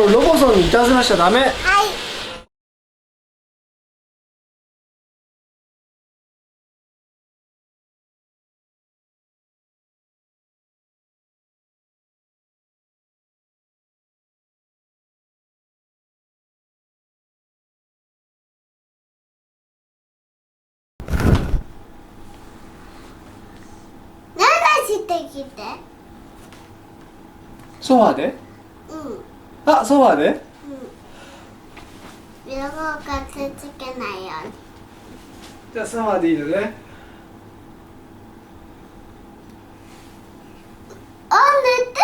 ロボソンにいたずらしちゃダメ。はい。してきて。ソファーで？うん。あ、ソファーで？うん。両方かつつけないように。じゃあソファーでいいのね。あ、寝て。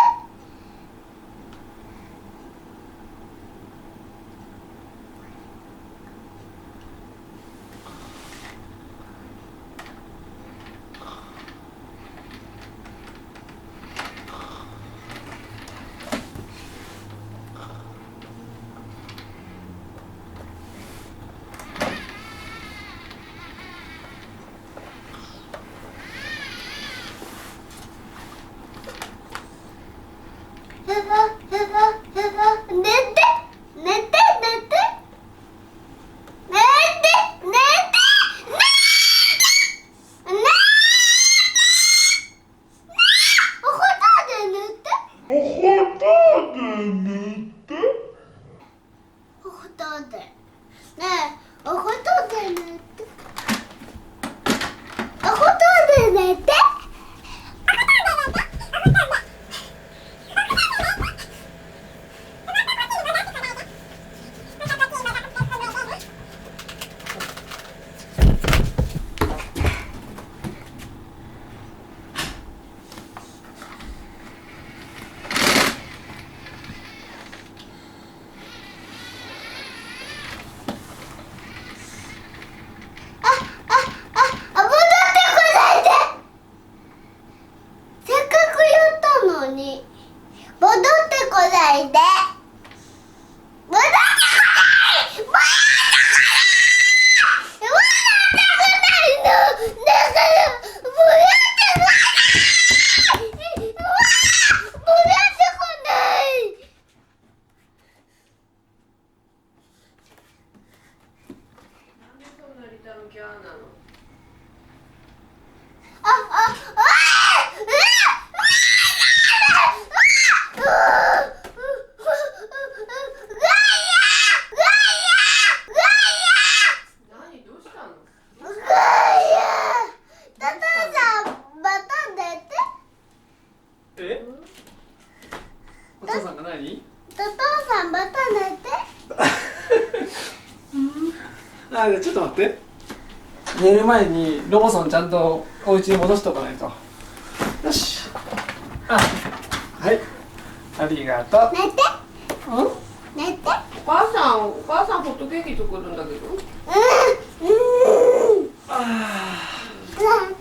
お父さんが何？お父さんまた寝て。あ、じゃあちょっと待って。寝る前にロボソンちゃんとお家に戻しておかないと。よし。あ、はい。ありがとう。寝て。うん？寝て。お母さんホットケーキ作るんだけど。うん。ああ。